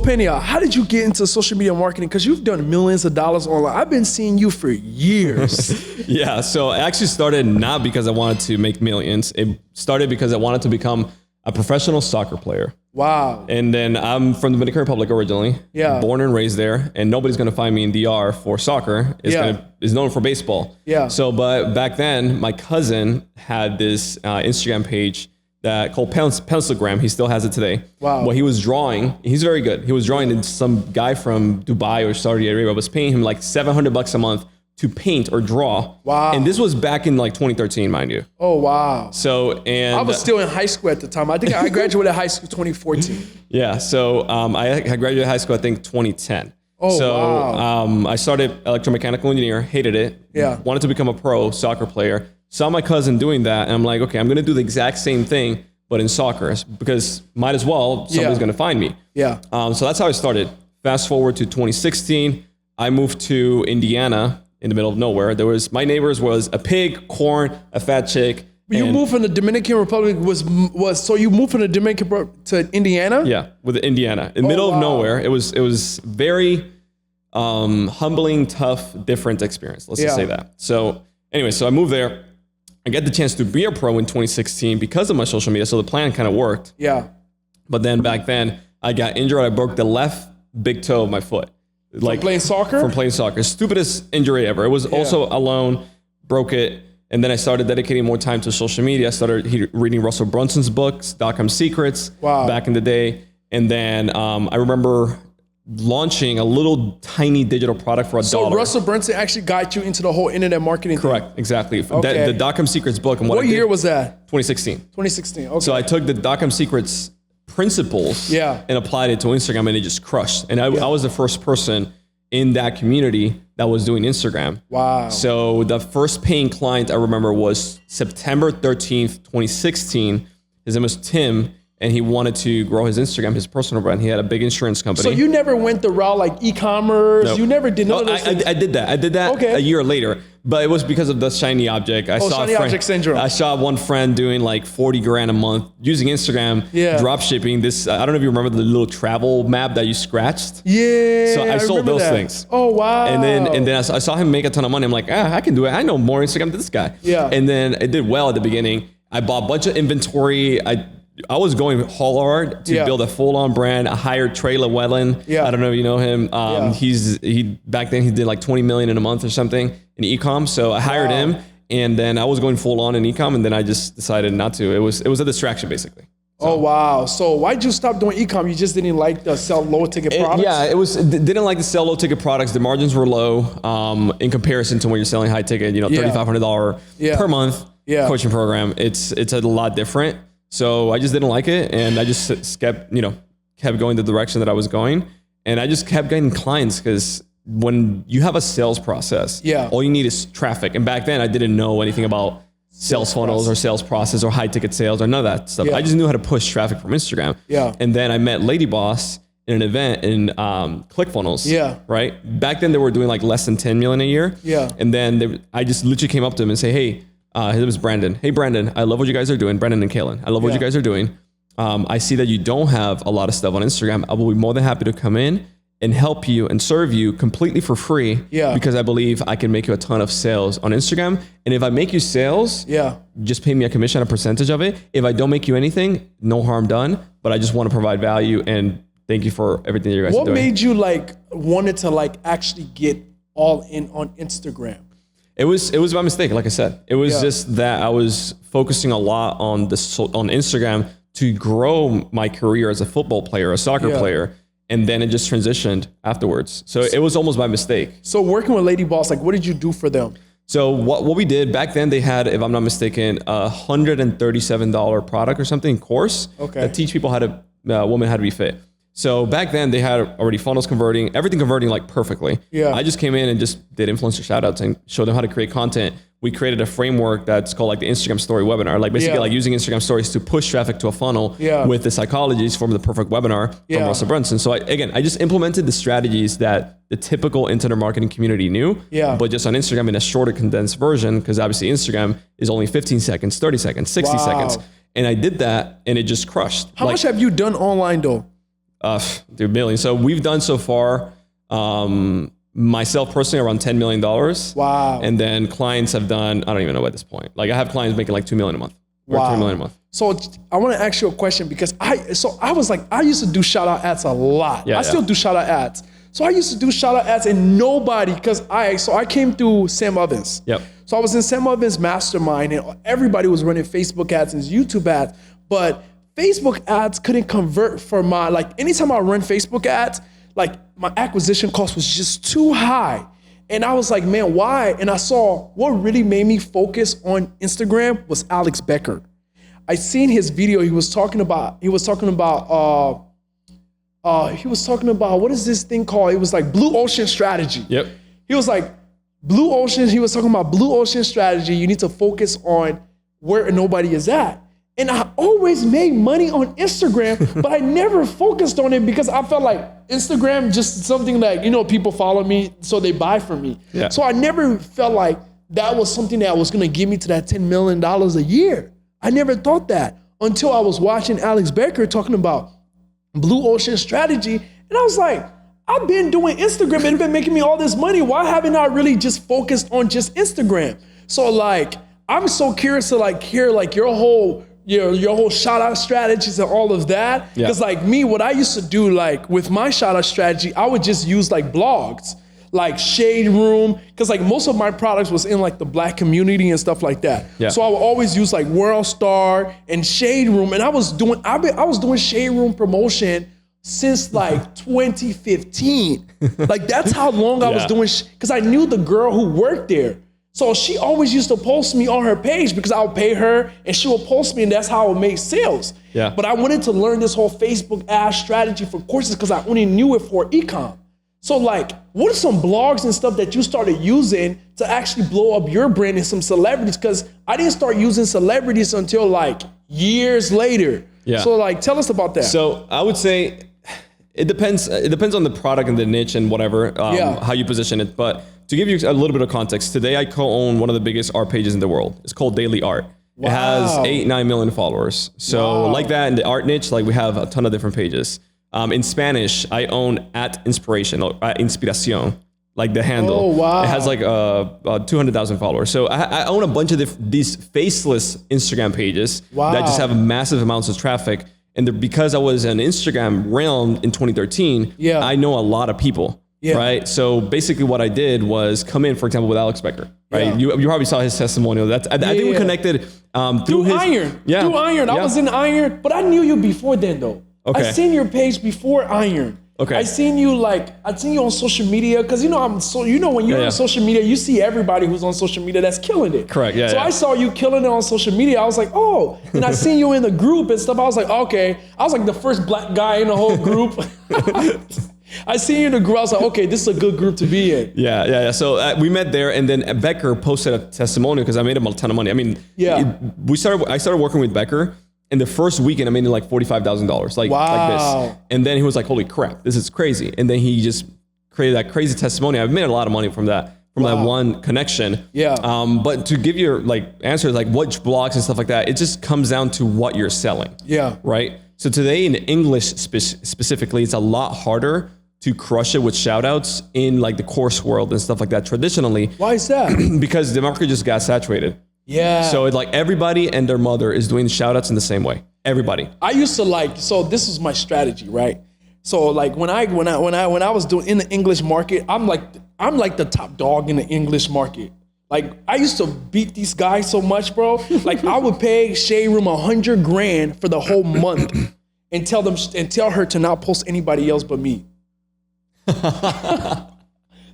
Penny, how did you get into social media marketing? Because you've done millions of dollars online. I've been seeing you for years. Yeah, so I actually started not because I wanted to make millions. It started because I wanted to become a professional soccer player. Wow. And then I'm from the Dominican Republic originally. Yeah. Born and raised there. And nobody's going to find me in DR for soccer. It's known for baseball. Yeah. So, but back then, my cousin had this Instagram page that called Pencilgram. He still has it today. Wow. Well, he was drawing. He's very good. He was drawing, and some guy from Dubai or Saudi Arabia was paying him like $700 a month to paint or draw. Wow. And this was back in like 2013, mind you. Oh, wow. So, and I was still in high school at the time. I think I graduated high school 2014. Yeah. So I graduated high school, I think 2010. Oh, so wow. I started electromechanical engineer, hated it. Yeah. Wanted to become a pro soccer player. Saw my cousin doing that, and I'm like, okay, I'm going to do the exact same thing, but in soccer, because might as well, somebody's going to find me. Yeah. So that's how I started. Fast forward to 2016, I moved to Indiana in the middle of nowhere. My neighbors was a pig, corn, a fat chick. You moved from the Dominican Republic so you moved from the Dominican Republic to Indiana? Yeah, with Indiana, in the middle of nowhere. It was very humbling, tough, different experience. Let's just say that. So anyway, so I moved there. I get the chance to be a pro in 2016 because of my social media. So the plan kind of worked. Yeah. But then back then I got injured. I broke the left big toe of my foot. From playing soccer? From playing soccer. Stupidest injury ever. It was also alone, broke it. And then I started dedicating more time to social media. I started reading Russell Brunson's books, .com Secrets, back in the day. And then I remember launching a little tiny digital product for $1. So Russell Brunson actually got you into the whole internet marketing thing? Correct, exactly. Okay. The .com Secrets book. And what year was that? 2016. 2016, okay. So I took the .com Secrets principles and applied it to Instagram, and it just crushed. And I was the first person in that community that was doing Instagram. Wow. So the first paying client I remember was September 13th, 2016. His name was Tim, and he wanted to grow his Instagram, his personal brand. He had a big insurance company. So you never went the route like e-commerce? Nope. You never did none of those things? I did that. I did that a year later, but it was because of the shiny object. I saw shiny object syndrome. I saw one friend doing like 40 grand a month using Instagram, drop shipping. This, I don't know if you remember the little travel map that you scratched. Yeah. So I sold those things. Oh, wow. And then I saw him make a ton of money. I'm like, I can do it. I know more Instagram than this guy. Yeah. And then it did well at the beginning. I bought a bunch of inventory. I was going hard to build a full-on brand. I hired Trey Llewellyn. I don't know if you know him. He back then he did like 20 million in a month or something in e-com. So I hired him, and then I was going full-on in e-com, and then I just decided not to. It was a distraction basically. So. Oh wow! So why'd you stop doing e-com? You just didn't like to sell low-ticket products? Didn't like to sell low-ticket products. The margins were low in comparison to when you're selling high-ticket. $3,500 per month coaching program. It's a lot different. So I just didn't like it, and I just kept going the direction that I was going, and I just kept getting clients because when you have a sales process, all you need is traffic. And back then, I didn't know anything about sales funnels or sales process or high ticket sales or none of that stuff. I just knew how to push traffic from Instagram. And then I met Lady Boss in an event in ClickFunnels. Right. Back then, they were doing like less than 10 million a year. And then I just literally came up to him and say, hey. His name is Brandon. Hey, Brandon, I love what you guys are doing. Brandon and Kaylin, I love what you guys are doing. I see that you don't have a lot of stuff on Instagram. I will be more than happy to come in and help you and serve you completely for free because I believe I can make you a ton of sales on Instagram. And if I make you sales, just pay me a commission, a percentage of it. If I don't make you anything, no harm done. But I just want to provide value and thank you for everything you guys are doing. What made you wanted to actually get all in on Instagram? It was by mistake, like I said. It was just that I was focusing a lot on Instagram to grow my career as a football player, a soccer player, and then it just transitioned afterwards. So it was almost by mistake. So working with Lady Boss, what did you do for them? So what we did back then, they had, if I'm not mistaken, a $137 product or something course that teach people women how to be fit. So back then they had already funnels converting, everything converting perfectly. I just came in and just did influencer shout outs and showed them how to create content. We created a framework that's called the Instagram story webinar, basically using Instagram stories to push traffic to a funnel with the psychologies from the perfect webinar from Russell Brunson. So I just implemented the strategies that the typical internet marketing community knew, but just on Instagram in a shorter condensed version, because obviously Instagram is only 15 seconds, 30 seconds, 60 seconds. And I did that and it just crushed. How much have you done online though? Dude, millions. So we've done so far, myself personally, around $10 million. Wow. And then clients have done, I don't even know at this point. Like I have clients making like $2 million a month. Or wow. $3 million a month. So I want to ask you a question because I used to do shout out ads a lot. I still do shout out ads. So I used to do shout out ads and nobody, because I came through Sam Ovens. Yep. So I was in Sam Ovens' mastermind and everybody was running Facebook ads and YouTube ads, but Facebook ads couldn't convert for my, like anytime I run Facebook ads, like my acquisition cost was just too high. And I was like, man, why? And I saw what really made me focus on Instagram was Alex Becker. I seen his video. He was talking about what is this thing called? It was like blue ocean strategy. Yep. He was like blue ocean. He was talking about blue ocean strategy. You need to focus on where nobody is at. And I always made money on Instagram, but I never focused on it because I felt like Instagram just something like, people follow me, so they buy from me. Yeah. So I never felt like that was something that was gonna give me to that $10 million a year. I never thought that until I was watching Alex Becker talking about blue ocean strategy. And I was like, I've been doing Instagram and it's been making me all this money. Why haven't I really just focused on just Instagram? So like, I'm so curious to like hear like your whole shout out strategies and all of that. Because like me, what I used to do like with my shout out strategy, I would just use like blogs, like Shade Room, because like most of my products was in like the Black community and stuff like that. Yeah. So I would always use like World Star and Shade Room, and I was doing Shade Room promotion since like 2015. Like that's how long I was doing, because I knew the girl who worked there. So she always used to post me on her page because I would pay her and she would post me, and that's how I would make sales. Yeah. But I wanted to learn this whole Facebook ad strategy for courses because I only knew it for e-com. So like, what are some blogs and stuff that you started using to actually blow up your brand and some celebrities? Because I didn't start using celebrities until like years later. Yeah. So like, tell us about that. So I would say it depends. It depends on the product and the niche and whatever, how you position it. But to give you a little bit of context, today I co-own one of the biggest art pages in the world. It's called Daily Art. Wow. It has 8-9 million followers. So like that in the art niche, like we have a ton of different pages. In Spanish, I own @inspiration or @inspiración, like the handle. Oh, wow. It has like 200,000 followers. So I own a bunch of these faceless Instagram pages that just have massive amounts of traffic. And because I was in Instagram realm in 2013, I know a lot of people. Yeah. Right. So basically what I did was come in, for example, with Alex Becker, right? Yeah. You probably saw his testimonial. I think we connected through his, Iron. Yeah. Through Iron. I was in Iron, but I knew you before then though. Okay. I seen your page before Iron. Okay. I seen you on social media because when you're on social media, you see everybody who's on social media that's killing it. Correct. Yeah. So I saw you killing it on social media. I was like, oh, and I seen you in the group and stuff. I was like, okay. I was like the first black guy in the whole group. I seen you in the group. I was like, okay, this is a good group to be in. Yeah. So we met there, and then Becker posted a testimonial because I made him a ton of money. I mean, I started working with Becker. In the first weekend, I made like $45,000, like this. And then he was like, holy crap, this is crazy. And then he just created that crazy testimony. I've made a lot of money from that one connection. Yeah. But to give your answers, like what blogs and stuff like that, it just comes down to what you're selling. Yeah. Right. So today in English specifically, it's a lot harder to crush it with shout outs in like the course world and stuff like that traditionally. Why is that? Because the market just got saturated. Yeah. So it's like everybody and their mother is doing shout outs in the same way. Everybody. I used to so this was my strategy, right? So like when I was doing in the English market, I'm like the top dog in the English market. Like I used to beat these guys so much, bro. Like I would pay Shade Room $100,000 for the whole month and tell her to not post anybody else but me.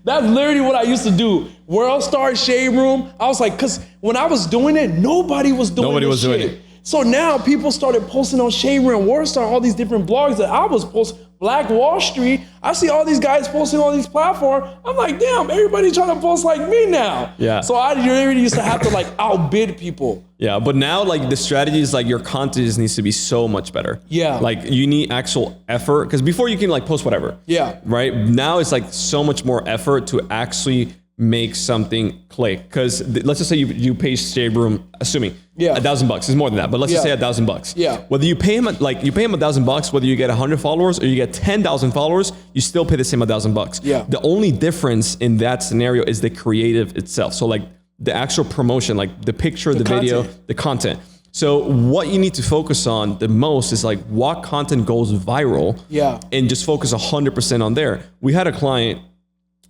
That's literally what I used to do. World Star, Shade Room. I was like, because when I was doing it, nobody was doing it. So now people started posting on Shade Room, World Star, all these different blogs that I was posting. Black Wall Street. I see all these guys posting on these platforms. I'm like, damn, everybody's trying to post like me now. Yeah. So I literally used to have to outbid people. Yeah, but now the strategy is your content just needs to be so much better. Yeah. You need actual effort because before you can post whatever. Yeah. Right. Now it's so much more effort to actually make something click. Because let's just say you pay Shade Room, assuming Yeah. $1,000. It's more than that, but let's just say $1,000. Yeah. Whether you pay him $1,000, whether you get 100 followers or you get 10,000 followers, you still pay the same $1,000. Yeah. The only difference in that scenario is the creative itself. So like the actual promotion, like the picture, the video, the content. So what you need to focus on the most is like what content goes viral. Yeah. And just focus 100% on there. We had a client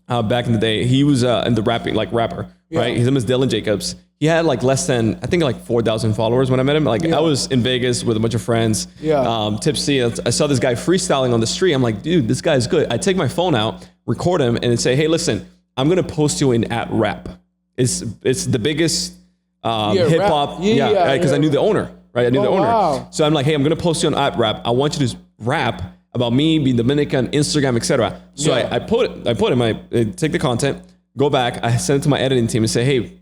back in the day. He was in the rapper, right? His name is Dylan Jacobs. He had like less than, I think like 4,000 followers when I met him. Like I was in Vegas with a bunch of friends, tipsy. I saw this guy freestyling on the street. I'm like, dude, this guy is good. I take my phone out, record him and say, hey, listen, I'm going to post you in @rap. It's the biggest hip hop. Because I knew the owner, right? I knew the owner. Wow. So I'm like, hey, I'm going to post you on @rap. I want you to rap about me being Dominican, Instagram, etc. So I put him, I take the content, go back, I send it to my editing team and say, hey,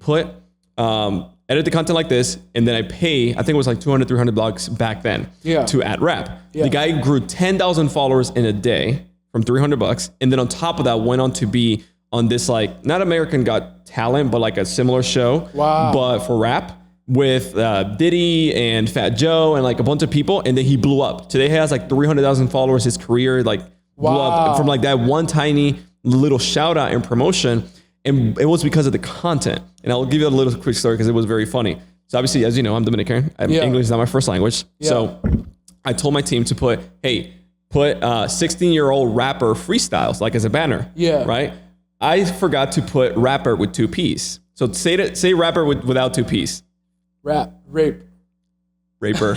edit the content like this, and then I pay, I think it was like $200, $300 back then to @rap. The guy grew 10,000 followers in a day from $300, and then on top of that went on to be on this like, not American Got Talent, but like a similar show, but for rap with Diddy and Fat Joe and like a bunch of people, and then he blew up. Today he has like 300,000 followers. His career like blew up from like that one tiny little shout out and promotion. And it was because of the content. And I'll give you a little quick story because it was very funny. So obviously, as you know, I'm Dominican. English is not my first language. So I told my team to put 16-year-old rapper freestyles, like as a banner. Right? I forgot to put rapper with 2 P's. So say rapper without 2 P's. Raper. Raper.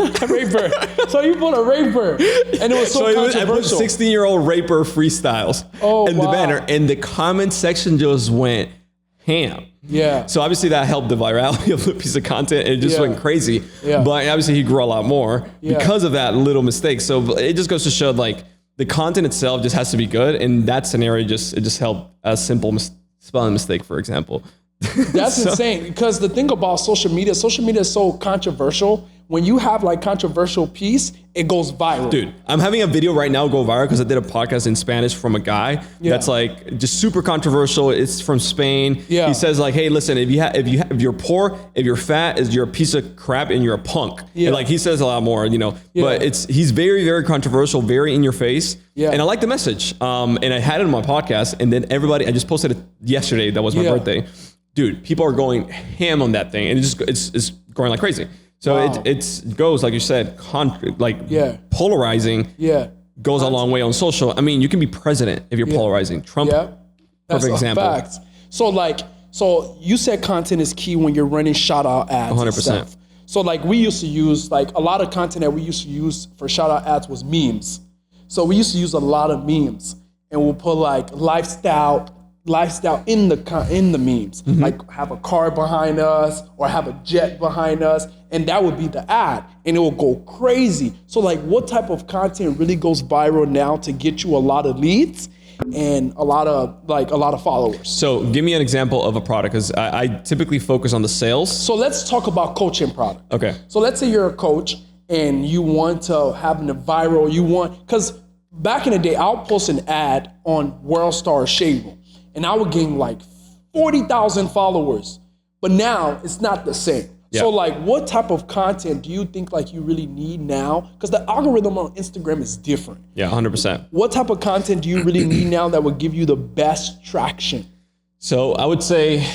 So you put a raper, and it was so controversial. I put 16-year-old raper freestyles in the banner, and the comment section just went ham. So obviously that helped the virality of the piece of content, and it just went crazy. But obviously he grew a lot more because of that little mistake. So it just goes to show like the content itself just has to be good, and that scenario just helped a simple spelling mistake, for example. That's insane, because the thing about social media is so controversial. When you have like controversial piece, it goes viral. Dude, I'm having a video right now go viral because I did a podcast in Spanish from a guy that's like just super controversial. It's from Spain. He says like, hey, listen, if you're poor, if you're fat, you're a piece of crap and you're a punk. And like he says a lot more, but he's very, very controversial, very in your face. And I like the message. And I had it on my podcast, and then I just posted it yesterday. That was my birthday. Dude, people are going ham on that thing, and it's going like crazy. So it goes, like you said, polarizing goes a long way on social. I mean, you can be president if you're polarizing. Trump, perfect example. Facts. So you said content is key when you're running shout out ads. 100%. So like we used to use, like a lot of content that we used to use for shout out ads was memes. So we used to use a lot of memes, and we'll put like lifestyle in the memes, like have a car behind us or have a jet behind us, and that would be the ad, and it will go crazy. So like what type of content really goes viral now to get you a lot of leads and a lot of followers? So give me an example of a product, because I typically focus on the sales. So let's talk about coaching product. Okay. So let's say you're a coach and you want to have a viral, because back in the day, I'll post an ad on World Star Shade Room, and I would gain like 40,000 followers. But now it's not the same. So like what type of content do you think like you really need now? Because the algorithm on Instagram is different. 100%. What type of content do you really need now that would give you the best traction? So I would say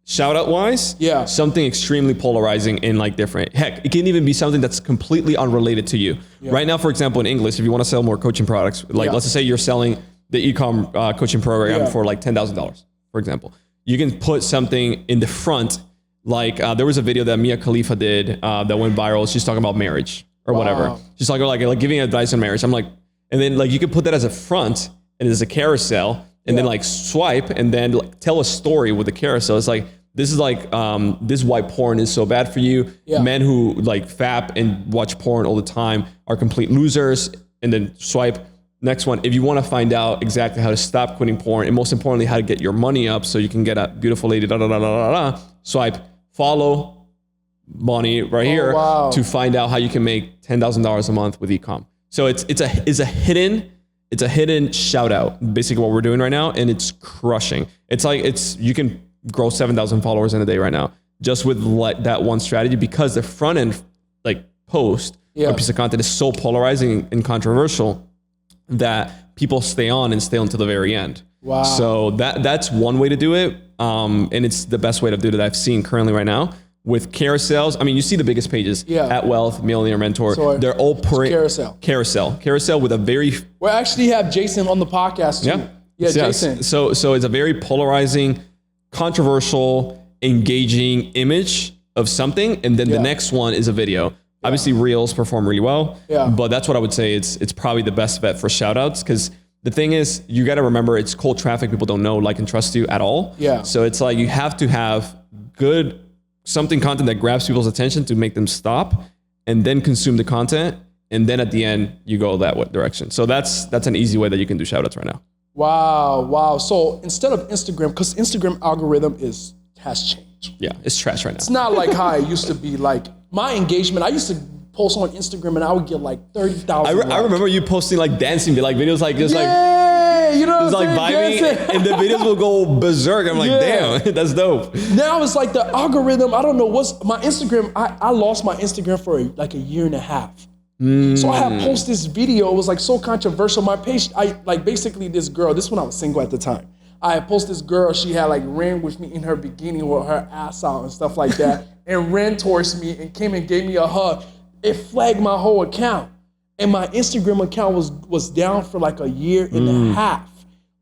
shout out wise, something extremely polarizing and like different. Heck, it can even be something that's completely unrelated to you. Right now, for example, in English, if you want to sell more coaching products, like let's just say you're selling the e-com coaching program for like $10,000, for example. You can put something in the front, like there was a video that Mia Khalifa did that went viral. She's talking about marriage or whatever. She's talking about like giving advice on marriage. I'm like, and then like you could put that as a front and as a carousel, and then like swipe and then like tell a story with the carousel. It's like, this is like, this is why porn is so bad for you. Men who like fap and watch porn all the time are complete losers. And then swipe. Next one, if you want to find out exactly how to stop quitting porn, and most importantly, how to get your money up so you can get a beautiful lady, swipe, follow Bonnie right here to find out how you can make $10,000 a month with e-com. So it's a hidden shout out, basically what we're doing right now, and it's crushing. It's like you can grow 7,000 followers in a day right now. just with that one strategy, because the front end like post or piece of content is so polarizing and controversial that people stay on until the very end. Wow. So that's one way to do it. And it's the best way to do it that I've seen currently right now. With carousels, I mean, you see the biggest pages, At Wealth, Millionaire Mentor. So they're all carousel with a very... We actually have Jason on the podcast too. Yeah, Jason. So it's a very polarizing, controversial, engaging image of something. And then the next one is a video. Obviously, Reels perform really well. But that's what I would say. It's probably the best bet for shout outs, because the thing is, you got to remember, it's cold traffic. People don't know, like, and trust you at all. So it's like you have to have good... content that grabs people's attention to make them stop and then consume the content. And then at the end, you go that direction. So that's an easy way that you can do shout outs right now. Wow. So instead of Instagram, because Instagram algorithm has changed. Yeah, it's trash right now. It's not like how it used to be. Like my engagement, I used to post on Instagram and I would get like 30,000. I remember you posting like dancing, like videos like just like, you know, it's like vibing, and the videos will go berserk. I'm like, damn, that's dope. Now it's like the algorithm. I don't know what's my Instagram. I lost my Instagram for like a year and a half. So I had posted this video. It was like so controversial. My page, basically this girl. This when I was single at the time. I had posted this girl. She had like ran with me in her bikini with her ass out and stuff like that, and ran towards me and came and gave me a hug. It flagged my whole account. And my Instagram account was down for like a year and a half.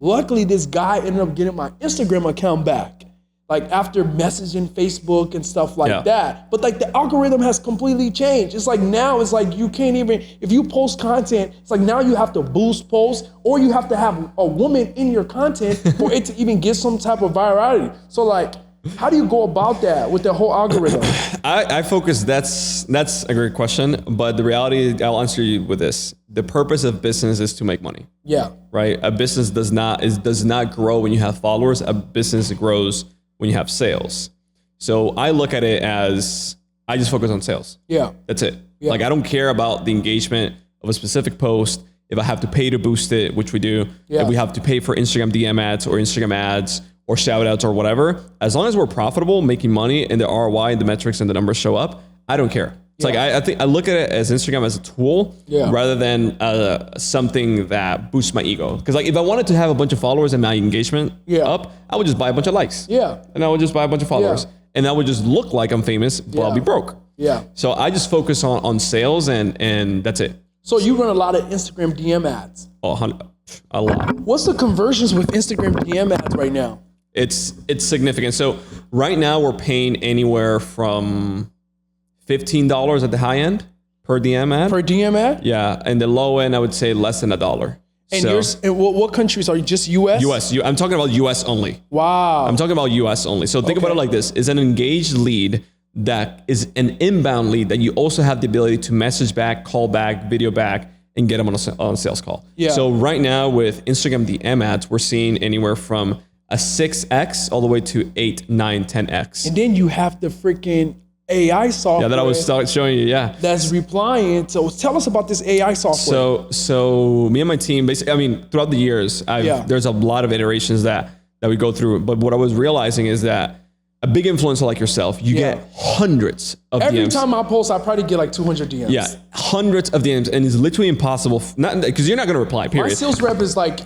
Luckily, this guy ended up getting my Instagram account back, like after messaging Facebook and stuff like that. But like the algorithm has completely changed. It's like now it's like you can't even, if you post content, it's like now you have to boost posts, or you have to have a woman in your content for it to even get some type of virality. So like, how do you go about that with the whole algorithm? I focus, that's a great question, but the reality, I'll answer you with this. The purpose of business is to make money. Right? A business does not grow when you have followers. A business grows when you have sales. So I look at it as, I just focus on sales. That's it. Like I don't care about the engagement of a specific post. If I have to pay to boost it, which we do, if we have to pay for Instagram DM ads or Instagram ads, or shout outs or whatever, as long as we're profitable, making money, and the ROI and the metrics and the numbers show up, I don't care. It's like, I think I look at it as Instagram as a tool rather than something that boosts my ego. Because like if I wanted to have a bunch of followers and my engagement up, I would just buy a bunch of likes. And I would just buy a bunch of followers. And that would just look like I'm famous, but I'll be broke. So I just focus on sales and that's it. So you run a lot of Instagram DM ads. A lot. What's the conversions with Instagram DM ads right now? It's significant. So right now we're paying anywhere from $15 at the high end per DM ad. Per DM ad? Yeah, and the low end I would say less than $1. And what countries are you? Just US? US. I'm talking about US only. Wow. I'm talking about US only. So think about it like this: is an engaged lead that is an inbound lead that you also have the ability to message back, call back, video back, and get them on a sales call. So right now with Instagram DM ads, we're seeing anywhere from a 6x all the way to 8, 9, 10x. And then you have the freaking AI software. That I was showing you, That's replying. So tell us about this AI software. So me and my team, basically, I mean, throughout the years, there's a lot of iterations that we go through. But what I was realizing is that a big influencer like yourself, you get hundreds of DMs. Every time I post, I probably get like 200 DMs. Yeah, hundreds of DMs. And it's literally impossible, not because you're not going to reply, period. My sales rep is like,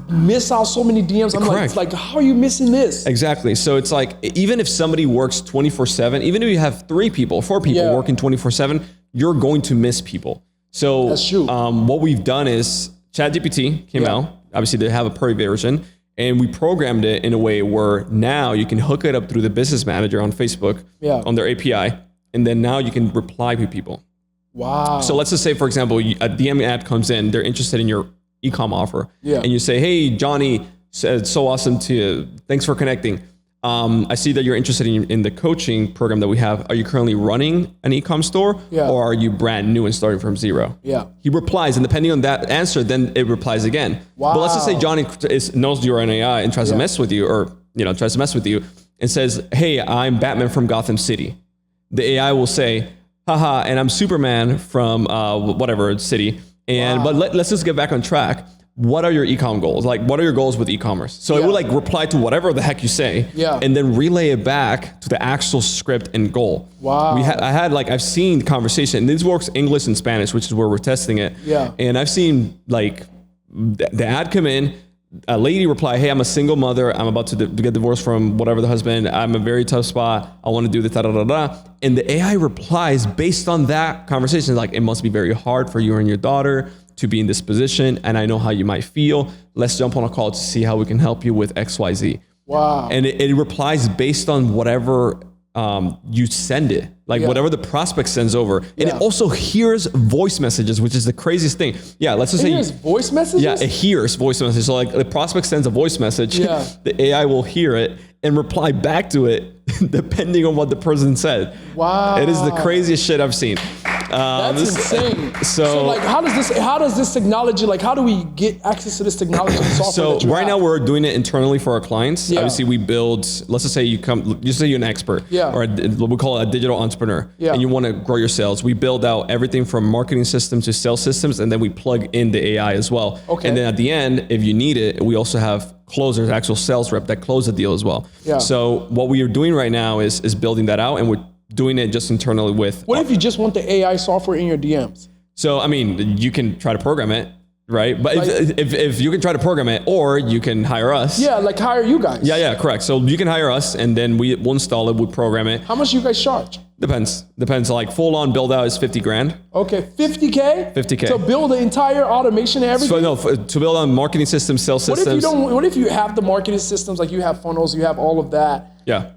miss out so many DMs. I'm like, it's like, how are you missing this? Exactly. So it's like, even if somebody works 24/7, even if you have 4 people working 24/7, you're going to miss people. So that's true. What we've done is ChatGPT came out. Obviously they have a pro version, and we programmed it in a way where now you can hook it up through the business manager on Facebook on their API. And then now you can reply to people. Wow. So let's just say, for example, a DM ad comes in, they're interested in your e-com offer. And you say, hey, Johnny, it's so awesome thanks for connecting. I see that you're interested in the coaching program that we have. Are you currently running an e-com store or are you brand new and starting from zero? He replies, and depending on that answer, then it replies again. But let's just say Johnny knows you're an AI and tries to mess with you, or tries to mess with you and says, hey, I'm Batman from Gotham City. The AI will say, haha, and I'm Superman from whatever city. But let's just get back on track. what are your e-com goals? Like, what are your goals with e-commerce? So it would like reply to whatever the heck you say, and then relay it back to the actual script and goal. Wow. I've seen conversation, and this works English and Spanish, which is where we're testing it. Yeah. And I've seen like the ad come in, a lady reply, hey, I'm a single mother. I'm about to get divorced from whatever the husband. I'm a very tough spot. I want to do this, da, da, da, da. And the AI replies based on that conversation. Like, it must be very hard for you and your daughter to be in this position. And I know how you might feel. Let's jump on a call to see how we can help you with XYZ. Wow. And it replies based on whatever you send it, like whatever the prospect sends over. And it also hears voice messages, which is the craziest thing. Yeah, let's just say it hears voice messages? Yeah, it hears voice messages. So like the prospect sends a voice message, the AI will hear it and reply back to it depending on what the person said. Wow. It is the craziest shit I've seen. That's insane. So like, how does this technology, like, how do we get access to this technology and software? So right now we're doing it internally for our clients. Obviously we build, let's just say you say you're an expert, or what we call a digital entrepreneur, and you want to grow your sales. We build out everything from marketing systems to sales systems, and then we plug in the AI as well. Okay. And then at the end, if you need it, we also have closers, actual sales rep that close the deal as well. Yeah. So what we are doing right now is building that out, and we're doing it just internally with. What if you just want the AI software in your DMs? So, I mean, you can try to program it, right? But like, if you can try to program it, or you can hire us. Yeah, like hire you guys. Yeah, correct. So you can hire us, and then we'll install it, we'll program it. How much do you guys charge? Depends. Like full on build out is 50 grand. Okay, 50K? 50K. To build the entire automation and everything? So no, to build on marketing systems, sales systems. What if you have the marketing systems, like you have funnels, you have all of that? Yeah.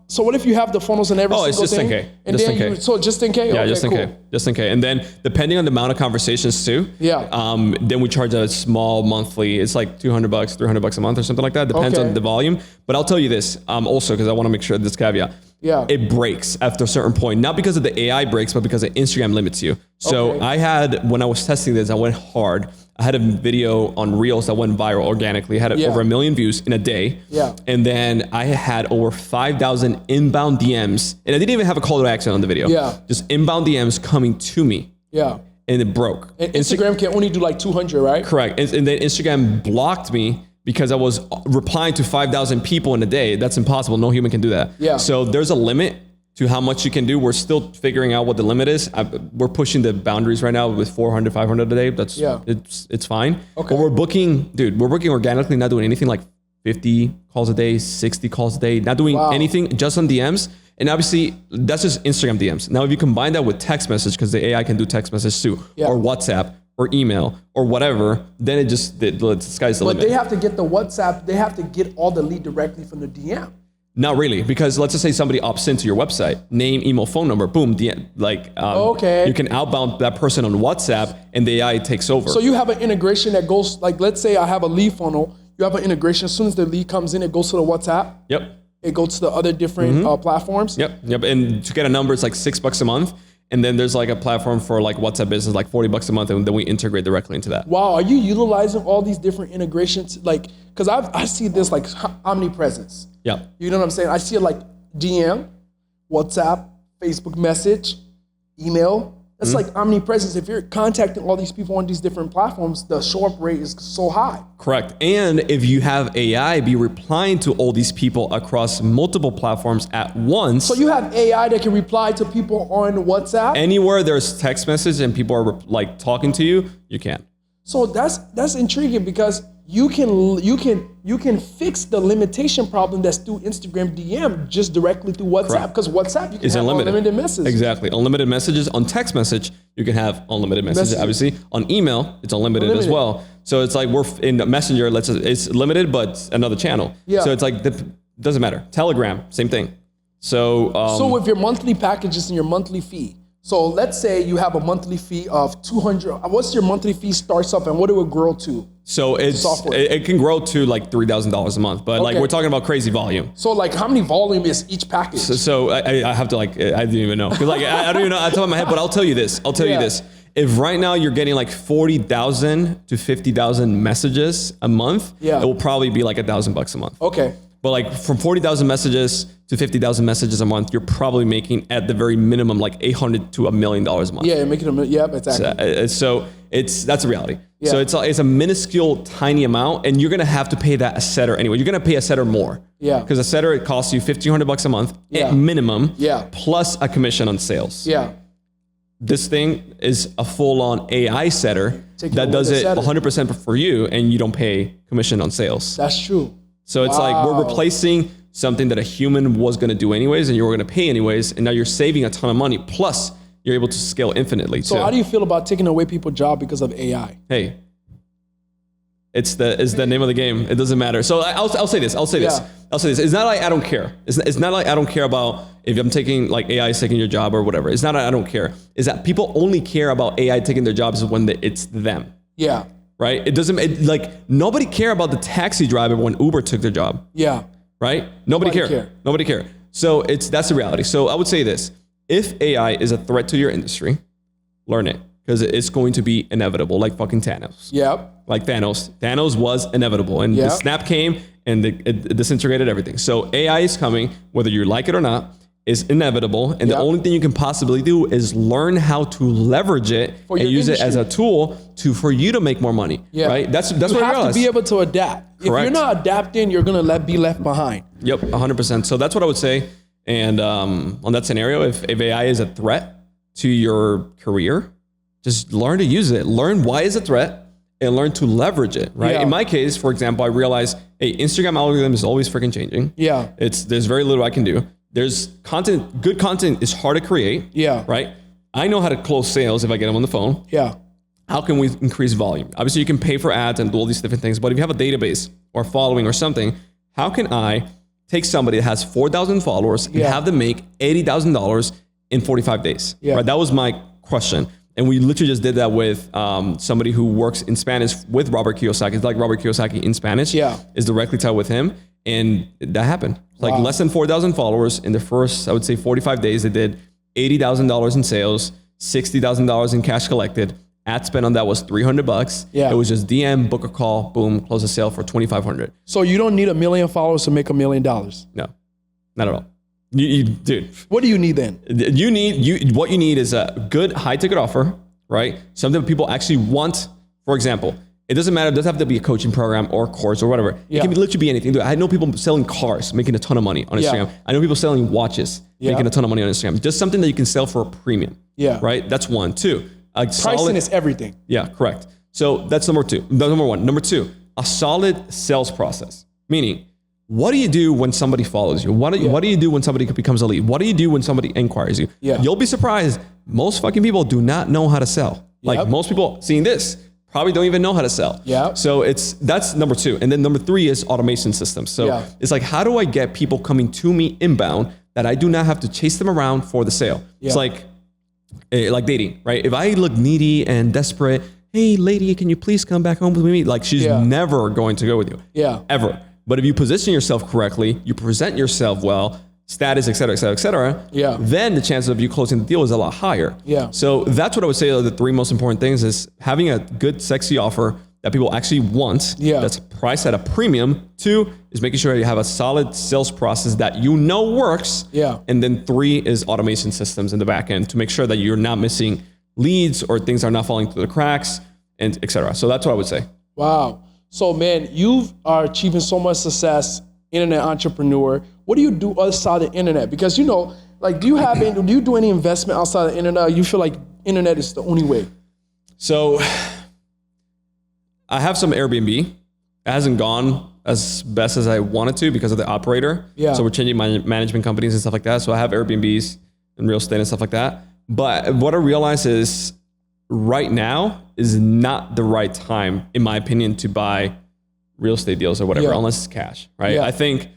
So what if you have the funnels and everything? Oh, it's just 10K. And just then 10K. So just 10K? Yeah, okay, just 10K. Cool. Just 10K. And then depending on the amount of conversations too, then we charge a small monthly. It's like $200, $300 a month or something like that. Depends on the volume. But I'll tell you this also, because I want to make sure this caveat. Yeah. It breaks after a certain point, not because of the AI breaks, but because of Instagram limits you. So when I was testing this, I went hard. I had a video on Reels that went viral organically. I had over 1 million views in a day. Yeah. And then I had over 5,000 inbound DMs, and I didn't even have a call to action on the video. Yeah. Just inbound DMs coming to me. Yeah. And it broke. And Instagram can only do like 200, right? Correct. And then Instagram blocked me because I was replying to 5,000 people in a day. That's impossible. No human can do that. Yeah. So there's a limit to how much you can do. We're still figuring out what the limit is. We're pushing the boundaries right now with 400, 500 a day. It's fine. Okay. But we're booking organically, not doing anything like 50 calls a day, 60 calls a day, not doing anything, just on DMs. And obviously that's just Instagram DMs. Now, if you combine that with text message, because the AI can do text message too, or WhatsApp, or email, or whatever, then the sky's the limit. But they have to get the WhatsApp, they have to get all the lead directly from the DM. Not really, because let's just say somebody opts into your website, name, email, phone number, boom, DM, you can outbound that person on WhatsApp, and the AI takes over. So you have an integration that goes, like, let's say I have a lead funnel, you have an integration, as soon as the lead comes in, it goes to the WhatsApp. Yep. It goes to the other different platforms. Yep. And to get a number, it's like $6 a month. And then there's like a platform for like WhatsApp business, like $40 a month, and then we integrate directly into that. Wow, are you utilizing all these different integrations? Like, because I see this like omnipresence. Yeah. You know what I'm saying? I see it like DM, WhatsApp, Facebook message, email. That's like omnipresence. If you're contacting all these people on these different platforms, the show up rate is so high. Correct. And if you have AI be replying to all these people across multiple platforms at once. So you have AI that can reply to people on WhatsApp? Anywhere there's text message and people are like talking to you, you can. So that's intriguing, because you can fix the limitation problem that's through Instagram DM just directly through WhatsApp, because WhatsApp you can have unlimited messages. Exactly, unlimited messages. On text message you can have unlimited messages. Obviously on email it's unlimited as well. So it's like we're in Messenger. It's limited, but another channel. Yeah. So it's like doesn't matter. Telegram, same thing. So so with your monthly packages and your monthly fee. So let's say you have a monthly fee of $200. What's your monthly fee starts up, and what do it grow to? So it can grow to like $3,000 a month, but like we're talking about crazy volume. So like how many volume is each package? So I have to I didn't even know, because like I don't even know on top of my head. But I'll tell you this. If right now you're getting like 40,000 to 50,000 messages a month, it will probably be like $1,000 a month. Okay. But like from 40,000 messages to 50,000 messages a month, you're probably making at the very minimum like $800 to $1 million a month. Yeah, you're making a million. Yep, exactly. So that's a reality. Yeah. So it's a minuscule, tiny amount, and you're gonna have to pay that a setter anyway. You're gonna pay a setter more. Yeah. Because a setter, it costs you $1,500 a month at minimum. Yeah. Plus a commission on sales. Yeah. This thing is a full-on AI setter that does it 100% for you, and you don't pay commission on sales. That's true. So it's like we're replacing something that a human was going to do anyways, and you were going to pay anyways, and now you're saving a ton of money. Plus, you're able to scale infinitely. So how do you feel about taking away people's job because of AI? Hey, it's the name of the game. It doesn't matter. So I'll say this. It's not like I don't care. It's not like I don't care about if I'm taking like AI is taking your job or whatever. It's not like I don't care. It's that people only care about AI taking their jobs when it's them. Yeah. Right? Like nobody care about the taxi driver when Uber took their job. Yeah. Right? Nobody care. So that's the reality. So I would say this: if AI is a threat to your industry, learn it, because it's going to be inevitable, like fucking Thanos. Yep. Like Thanos. Thanos was inevitable, and the snap came and it disintegrated everything. So AI is coming, whether you like it or not. Is inevitable, and the only thing you can possibly do is learn how to leverage it and use it as a tool for you to make more money. Yeah. Right? That's what I realized. You have to be able to adapt. Correct. If you're not adapting, you're gonna be left behind. Yep, 100%. So that's what I would say. And on that scenario, if AI is a threat to your career, just learn to use it. Learn why it's a threat and learn to leverage it. Right? Yeah. In my case, for example, I realized, hey, Instagram algorithm is always freaking changing. Yeah. There's very little I can do. There's content, good content is hard to create. Yeah. Right? I know how to close sales if I get them on the phone. Yeah. How can we increase volume? Obviously, you can pay for ads and do all these different things, but if you have a database or following or something, how can I take somebody that has 4,000 followers and have them make $80,000 in 45 days? Yeah. Right? That was my question. And we literally just did that with somebody who works in Spanish with Robert Kiyosaki. It's like Robert Kiyosaki in Spanish. Yeah. Is directly tied with him. And that happened. Like less than 4,000 followers in the first, I would say 45 days, they did $80,000 in sales, $60,000 in cash collected. Ad spend on that was $300. Yeah. It was just DM, book a call, boom, close a sale for $2,500. So you don't need 1 million followers to make $1 million? No, not at all. Dude. What do you need then? What you need is a good high ticket offer, right? Something that people actually want. For example, it doesn't matter. It doesn't have to be a coaching program or course or whatever. It can literally be anything. I know people selling cars, making a ton of money on Instagram. Yeah. I know people selling watches, making a ton of money on Instagram. Just something that you can sell for a premium. Yeah. Right? That's one. Two. Pricing is everything. Yeah, correct. So that's number two. Number one. Number two, a solid sales process. Meaning, what do you do when somebody follows you? What do you do when somebody becomes a lead? What do you do when somebody inquires you? Yeah. You'll be surprised. Most fucking people do not know how to sell. Like most people seeing this probably don't even know how to sell. Yeah. So that's number two. And then number three is automation systems. So it's like, how do I get people coming to me inbound that I do not have to chase them around for the sale? Yeah. It's like dating, right? If I look needy and desperate, hey lady, can you please come back home with me? Like she's never going to go with you. Yeah. Ever. But if you position yourself correctly, you present yourself well, status, et cetera, then the chances of you closing the deal is a lot higher. Yeah. So that's what I would say are the three most important things: is having a good, sexy offer that people actually want, that's priced at a premium. Two is making sure you have a solid sales process that you know works. Yeah. And then three is automation systems in the back end to make sure that you're not missing leads or things are not falling through the cracks, and et cetera. So that's what I would say. Wow. So man, you are achieving so much success, internet entrepreneur. What do you do outside the internet? Because do you do any investment outside the internet? Or you feel like internet is the only way? So I have some Airbnb. It hasn't gone as best as I wanted to because of the operator. Yeah. So we're changing my management companies and stuff like that. So I have Airbnbs and real estate and stuff like that. But what I realize is right now is not the right time, in my opinion, to buy real estate deals or whatever, unless it's cash, right? Yeah. I think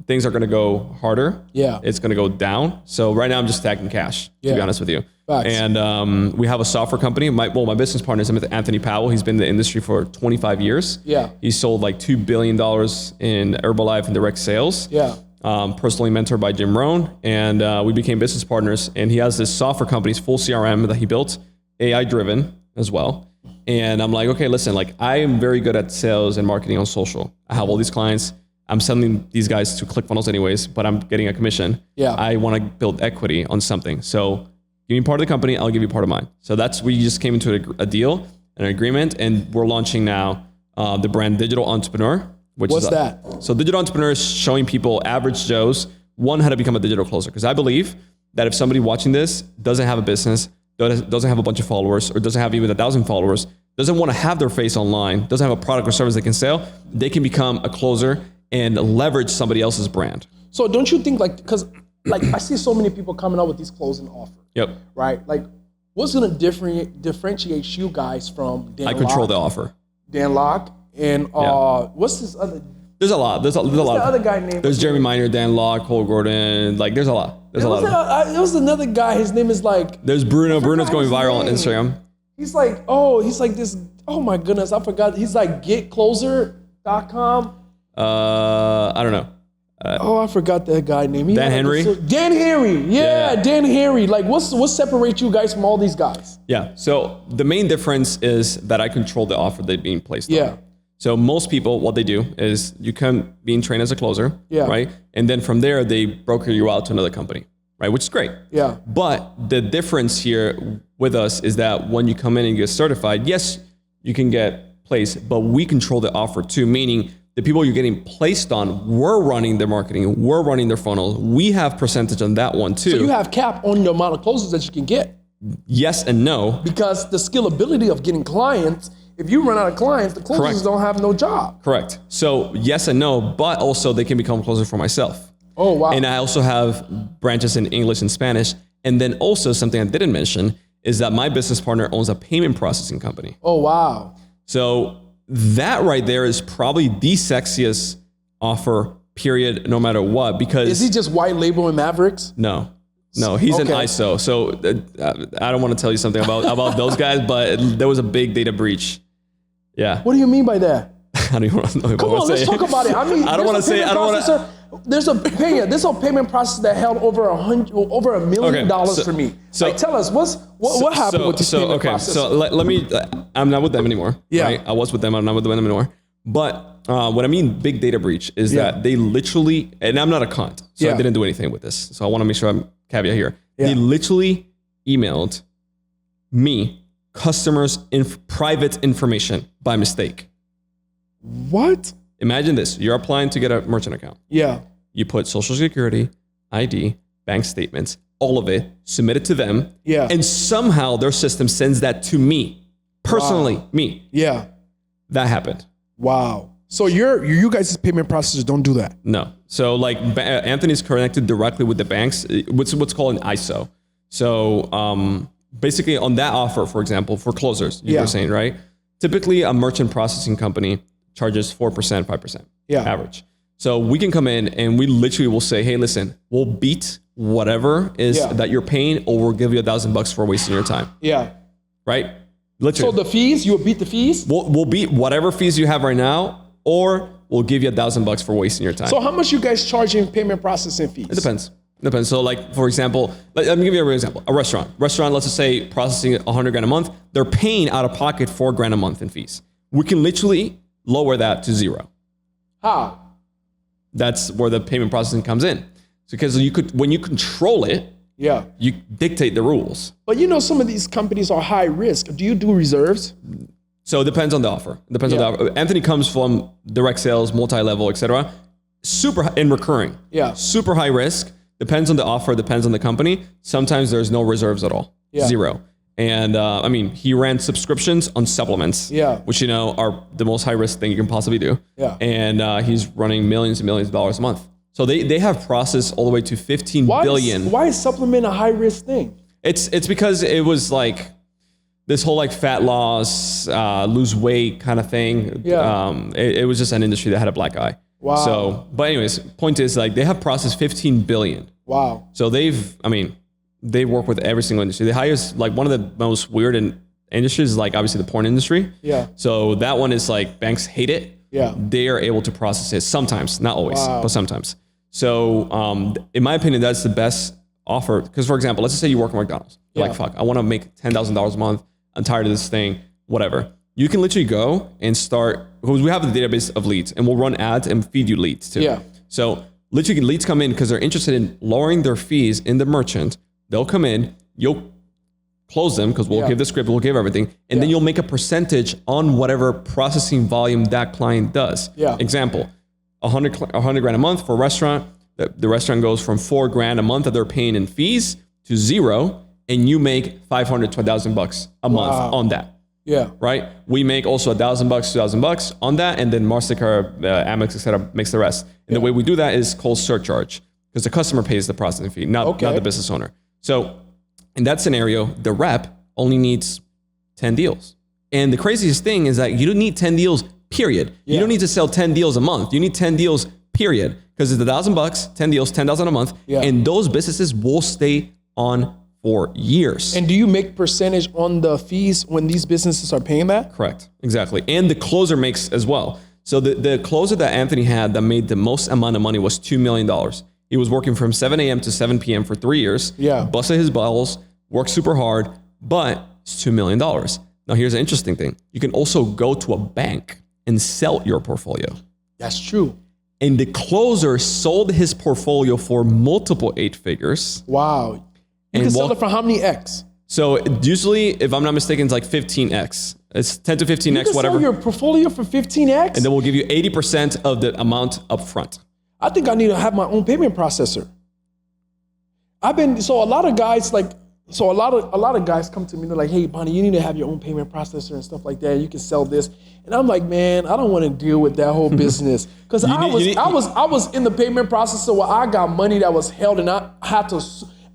things are going to go harder. Yeah. It's going to go down. So right now I'm just stacking cash, to be honest with you. Facts. And we have a software company. My business partner is Anthony Powell. He's been in the industry for 25 years. Yeah. He sold like $2 billion in Herbalife and direct sales. Yeah. Personally mentored by Jim Rohn. And we became business partners. And he has this software company, full CRM that he built, AI driven as well. And I'm like, okay, listen, like I am very good at sales and marketing on social. I have all these clients. I'm selling these guys to ClickFunnels anyways, but I'm getting a commission. Yeah. I want to build equity on something. So give me part of the company, I'll give you part of mine. So that's we just came into a deal, an agreement, and we're launching now the brand Digital Entrepreneur. What's that? So Digital Entrepreneur is showing people, average Joes, one, how to become a digital closer. Because I believe that if somebody watching this doesn't have a business, doesn't have a bunch of followers, or doesn't have even 1,000 followers, doesn't want to have their face online, doesn't have a product or service they can sell, they can become a closer and leverage somebody else's brand. So don't you think because I see so many people coming up with these closing offers. Yep. Right? Like, what's going to differentiate you guys from Dan I control the offer. Dan Locke and what's this other? There's a lot. There's a lot. What's the other guy named? There's Jeremy Miner, Dan Locke, Cole Gordon. Like, there's a lot. There's a lot. There was another guy. His name is like. There's Bruno. Bruno's going viral on Instagram. He's like this. Oh my goodness, I forgot. He's like getcloser.com. I don't know. I forgot that guy name. Dan Henry? Dan Henry. Yeah, Dan Henry. Like, what separates you guys from all these guys? Yeah. So the main difference is that I control the offer that's being placed on. So most people, what they do is you come being trained as a closer, right? And then from there, they broker you out to another company, right? Which is great. Yeah. But the difference here with us is that when you come in and get certified, yes, you can get placed, but we control the offer too, meaning the people you're getting placed on, we're running their marketing, we're running their funnels. We have percentage on that one too. So you have cap on the amount of closers that you can get. Yes and no. Because the scalability of getting clients, if you run out of clients, the closers don't have no job. Correct. So yes and no, but also they can become closer for myself. Oh, wow. And I also have branches in English and Spanish. And then also something I didn't mention is that my business partner owns a payment processing company. Oh, wow. So that right there is probably the sexiest offer, period, no matter what, because... Is he just white label in Mavericks? No, he's an ISO. So I don't want to tell you something about those guys, but there was a big data breach. Yeah. What do you mean by that? I don't even want to know. Come on, let's talk about it. I mean, I don't want to say. I don't want to. There's a payment process that held over $1 million for me. So like, tell us what happened with this payment process. So let me. I'm not with them anymore. Yeah. Right? I was with them. I'm not with them anymore. But what I mean, big data breach is that they literally, and I'm not a cunt, so I didn't do anything with this. So I want to make sure I'm caveat here. Yeah. They literally emailed me customers' private information by mistake. What? Imagine this. You're applying to get a merchant account. Yeah. You put social security, ID, bank statements, all of it, submit it to them. Yeah. And somehow their system sends that to me. Personally, me. Yeah. That happened. Wow. So you guys' payment processors don't do that? No. So like Anthony's connected directly with the banks. What's called an ISO. So basically on that offer, for example, for closers, you were saying, right? Typically a merchant processing company charges 4%, 5% average. So we can come in and we literally will say, hey, listen, we'll beat whatever is that you're paying, or we'll give you $1,000 for wasting your time. Yeah. Right? Literally. So the fees, you will beat the fees? We'll beat whatever fees you have right now, or we'll give you $1,000 for wasting your time. So how much you guys charge in payment processing fees? It depends. So like, for example, let me give you a real example. A restaurant, let's just say processing $100,000 a month, they're paying out of pocket $4,000 a month in fees. We can literally lower that to zero. How? That's where the payment processing comes in. Because when you control it, you dictate the rules. But some of these companies are high risk. Do you do reserves? So it depends on the offer. Anthony comes from direct sales, multi-level, etc. Super and recurring. Yeah. Super high risk. Depends on the offer, depends on the company. Sometimes there's no reserves at all. Zero. And he ran subscriptions on supplements, which are the most high risk thing you can possibly do. Yeah. And he's running millions and millions of dollars a month. So they have processed all the way to 15 billion. Why is supplement a high risk thing? It's because it was like this whole like fat loss, lose weight kind of thing. Yeah. It was just an industry that had a black eye. Wow. So, but anyways, point is like they have processed 15 billion. Wow. So they work with every single industry. They hire like one of the most weird industries is like obviously the porn industry. Yeah. So that one is like banks hate it. Yeah. They are able to process it sometimes, not always, but sometimes. So in my opinion, that's the best offer. Because for example, let's just say you work at McDonald's. You're like, fuck, I want to make $10,000 a month. I'm tired of this thing, whatever. you can literally go and start, because we have a database of leads and we'll run ads and feed you leads too. Yeah. So literally leads come in because they're interested in lowering their fees in the merchant. They'll come in, you'll close them because we'll give the script, we'll give everything. And then you'll make a percentage on whatever processing volume that client does. Yeah. Example, $100 grand a month for a restaurant. The restaurant goes from $4,000 a month that they're paying in fees to zero. And you make $500 to $1,000 a month on that. Yeah. Right. We make also $1,000, $2,000 on that, and then Mastercard, Amex, etc., makes the rest. And the way we do that is called surcharge, because the customer pays the processing fee, not the business owner. So in that scenario, the rep only needs 10 deals. And the craziest thing is that you don't need 10 deals, period. Yeah. You don't need to sell 10 deals a month. You need 10 deals, period, because it's $1,000, 10 deals, $10,000 a month, and those businesses will stay on for years. And do you make percentage on the fees when these businesses are paying that? Correct. Exactly. And the closer makes as well. So the closer that Anthony had that made the most amount of money was $2 million. He was working from 7 a.m. to 7 p.m. for 3 years. Yeah. Busted his balls, worked super hard, but it's $2 million. Now here's an interesting thing. You can also go to a bank and sell your portfolio. That's true. And the closer sold his portfolio for multiple 8 figures. Wow. You can sell it for how many X? So usually, if I'm not mistaken, it's like 15X. It's 10 to 15X, you can whatever. Sell your portfolio for 15X? And then we'll give you 80% of the amount up front. I think I need to have my own payment processor. A lot of guys come to me, they're like, hey, Bonnie, you need to have your own payment processor and stuff like that. You can sell this. And I'm like, man, I don't want to deal with that whole business. Because I was in the payment processor where I got money that was held and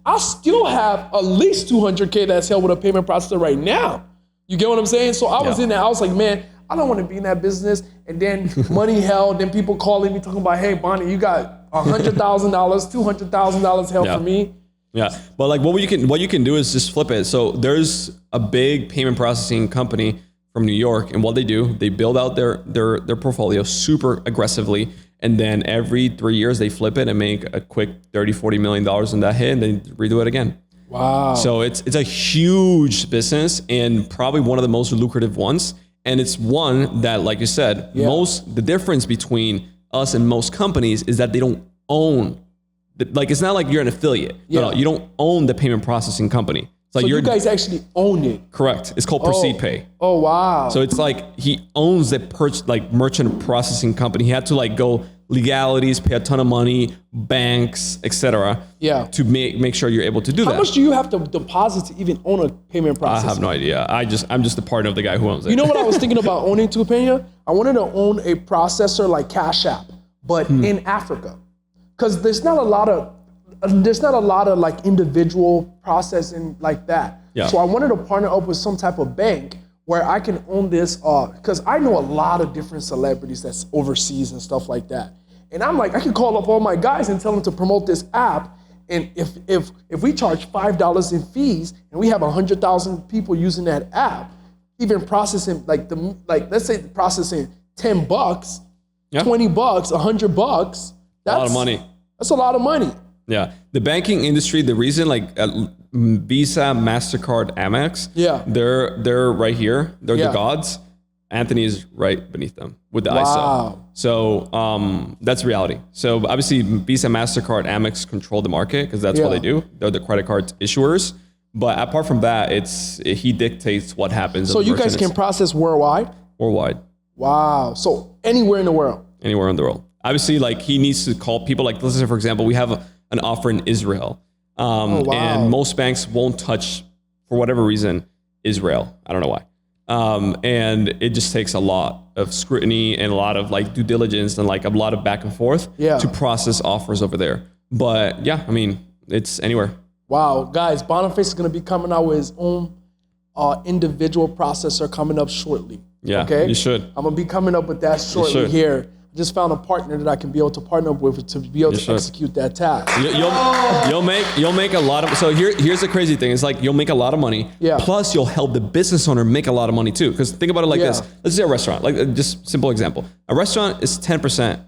I still have at least $200K that's held with a payment processor right now. You get what I'm saying? So I was in there, I was like, man, I don't want to be in that business. And then money held, then people calling me talking about, hey, Bonnie, you got $100,000, $200,000 held for me. Yeah, but like what you can do is just flip it. So there's a big payment processing company from New York, and what they do, they build out their portfolio super aggressively. And then every 3 years they flip it and make a quick $30-40 million in that hit, and then redo it again. Wow. So it's a huge business and probably one of the most lucrative ones. And it's one that, like you said, the difference between us and most companies is that they don't own. Like, it's not like you're an affiliate. No, you don't own the payment processing company. It's like so you guys actually own it. Correct. It's called Proceed Pay. Oh, wow. So it's like he owns the merchant processing company. He had to go legalities, pay a ton of money, banks, etc. To make sure you're able to do that. How much do you have to deposit to even own a payment processor? I have no idea. I'm just a part of the guy who owns it. You know what I was thinking about owning, Tupenya? I wanted to own a processor like Cash App, but in Africa. Because there's not a lot of like individual processing like that. Yeah. So I wanted to partner up with some type of bank where I can own this, because I know a lot of different celebrities that's overseas and stuff like that. And I'm like, I can call up all my guys and tell them to promote this app. And if we charge $5 in fees and we have 100,000 people using that app, even processing let's say processing $10, $20, $100, that's a lot of money. That's a lot of money. Yeah, the banking industry, the reason Visa, MasterCard, Amex, they're right here. They're the gods. Anthony is right beneath them with the ISO. So that's reality. So obviously Visa, MasterCard, Amex control the market because that's what they do. They're the credit card issuers. But apart from that, he dictates what happens. So you guys can process worldwide? Worldwide. Wow. So anywhere in the world? Anywhere in the world. Obviously, he needs to call people. Like, let's say, for example, we have an offer in Israel. And most banks won't touch, for whatever reason, Israel. I don't know why. And it just takes a lot of scrutiny and a lot of due diligence and a lot of back and forth to process offers over there. But yeah, I mean, it's anywhere. Wow, guys, Boniface is going to be coming out with his own individual processor coming up shortly. Yeah, okay? You should. I'm going to be coming up with that shortly here. Just found a partner that I can be able to partner up with to be able to execute that task. You'll make a lot of. So here's the crazy thing. It's you'll make a lot of money. Yeah. Plus you'll help the business owner make a lot of money too. Because think about it like this. Let's say a restaurant. Just simple example. A restaurant is 10%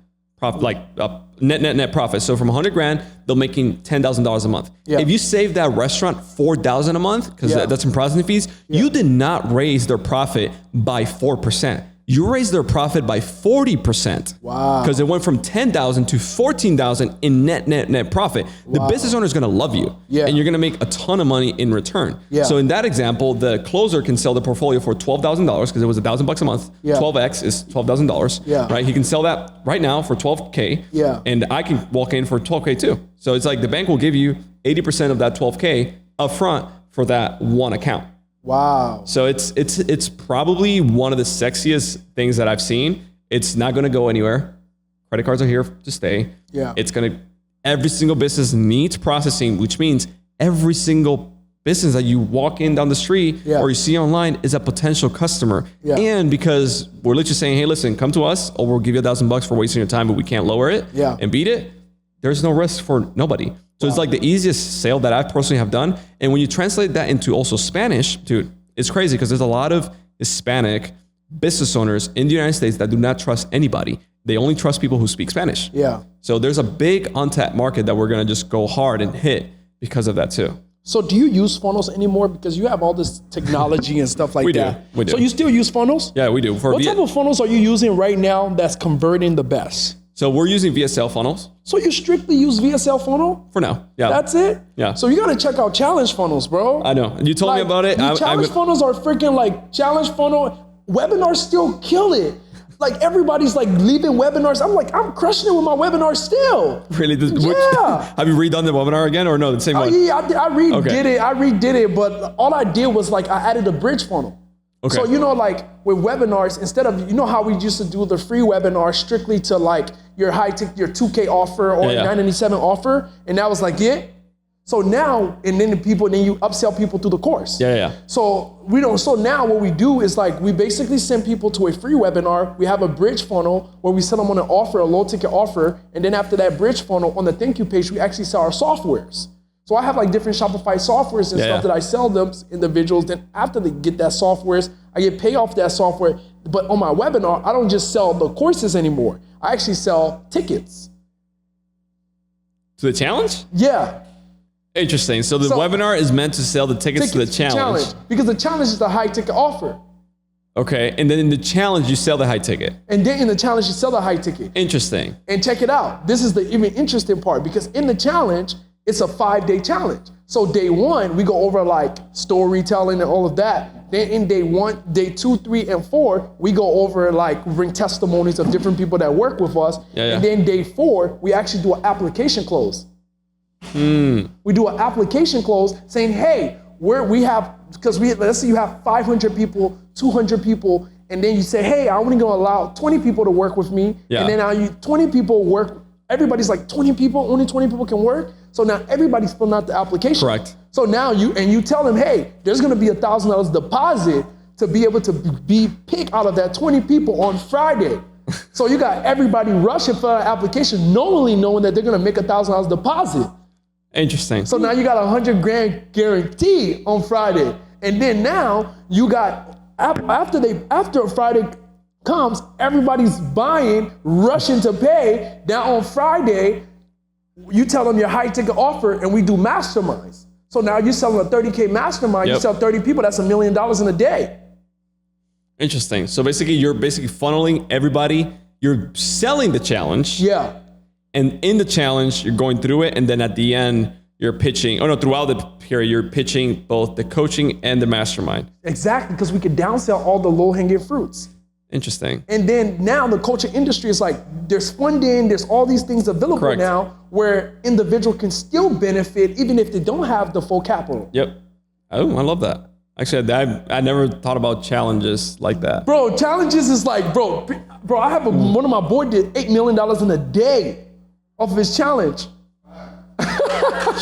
net profit. So from 100 grand, they're making $10,000 a month. Yeah. If you save that restaurant $4,000 a month, because that's some processing fees, you did not raise their profit by 4%. You raised their profit by 40%. Wow. Because it went from 10,000 to 14,000 in net profit. The business owner is going to love you. Yeah. And you're going to make a ton of money in return. Yeah. So in that example, the closer can sell the portfolio for $12,000 because it was $1,000 a month. Yeah. 12x is $12,000. Yeah. Right? He can sell that right now for $12K. Yeah. And I can walk in for $12K too. So it's like the bank will give you 80% of that $12K upfront for that one account. Wow. So it's probably one of the sexiest things that I've seen. It's not going to go anywhere. Credit cards are here to stay. Yeah. Every single business needs processing, which means every single business that you walk in down the street or you see online is a potential customer. Yeah. And because we're literally saying, hey, listen, come to us or we'll give you $1,000 for wasting your time, but we can't lower it and beat it. There's no risk for nobody. So it's like the easiest sale that I personally have done. And when you translate that into also Spanish, dude, it's crazy because there's a lot of Hispanic business owners in the United States that do not trust anybody. They only trust people who speak Spanish. Yeah. So there's a big untapped market that we're going to just go hard and hit because of that too. So do you use funnels anymore? Because you have all this technology and stuff like that. We do. So you still use funnels? Yeah, we do. What type of funnels are you using right now that's converting the best? So we're using VSL funnels. So you strictly use VSL funnel? For now, yeah. That's it? Yeah. So you got to check out challenge funnels, bro. I know. You told me about it. Challenge funnels are freaking like challenge funnel. Webinars still kill it. Like everybody's like leaving webinars. I'm crushing it with my webinars still. Really? Yeah. Have you redone the webinar again or no? The same one? Yeah, I redid it. But all I did was like I added a bridge funnel. Okay. So, like with webinars, instead of, how we used to do the free webinar strictly to like your your 2K offer or $997 offer. And that was like it. So now, and then you upsell people through the course. Yeah. So now what we do is like, we basically send people to a free webinar. We have a bridge funnel where we sell them on an offer, a low ticket offer. And then after that bridge funnel on the thank you page, we actually sell our softwares. So I have like different Shopify softwares and stuff that I sell them individuals. Then after they get that softwares, I get paid off that software. But on my webinar, I don't just sell the courses anymore. I actually sell tickets. To the challenge? Yeah. Interesting. So the webinar is meant to sell the tickets to the challenge. Because the challenge is the high ticket offer. Okay. And then in the challenge, you sell the high ticket. And then in the challenge, you sell the high ticket. Interesting. And check it out. This is the even interesting part because in the challenge, it's a 5-day challenge. So day 1, we go over like storytelling and all of that. Then in day 1, day 2, 3, and 4, we go over like bring testimonies of different people that work with us. And then day 4, we actually do an application close. We do an application close saying, hey, let's say you have 500 people, 200 people, and then you say, hey, I'm only gonna allow 20 people to work with me. And then now 20 people work. Everybody's like 20 people, only 20 people can work. So now everybody's filling out the application. Correct. So now you tell them, hey, there's gonna be $1,000 deposit to be able to be picked out of that 20 people on Friday. So you got everybody rushing for an application, knowing that they're gonna make $1,000 deposit. Interesting. So now you got $100,000 guaranteed on Friday. And then now you got, after Friday comes, everybody's buying, rushing to pay. Now on Friday, you tell them your high ticket offer and we do masterminds. So now you're selling a $30K mastermind, you sell 30 people, that's $1 million in a day. Interesting. So basically you're funneling everybody, you're selling the challenge. Yeah. And in the challenge, you're going through it. And then at the end, you're pitching, throughout the period, you're pitching both the coaching and the mastermind. Exactly, because we could downsell all the low-hanging fruits. Interesting. And then now the coaching industry is like, there's funding, there's all these things available now where individual can still benefit even if they don't have the full capital. Yep. Oh, I love that. Actually, I never thought about challenges like that. Bro, challenges is like, bro, I have one of my boys did $8 million in a day off of his challenge.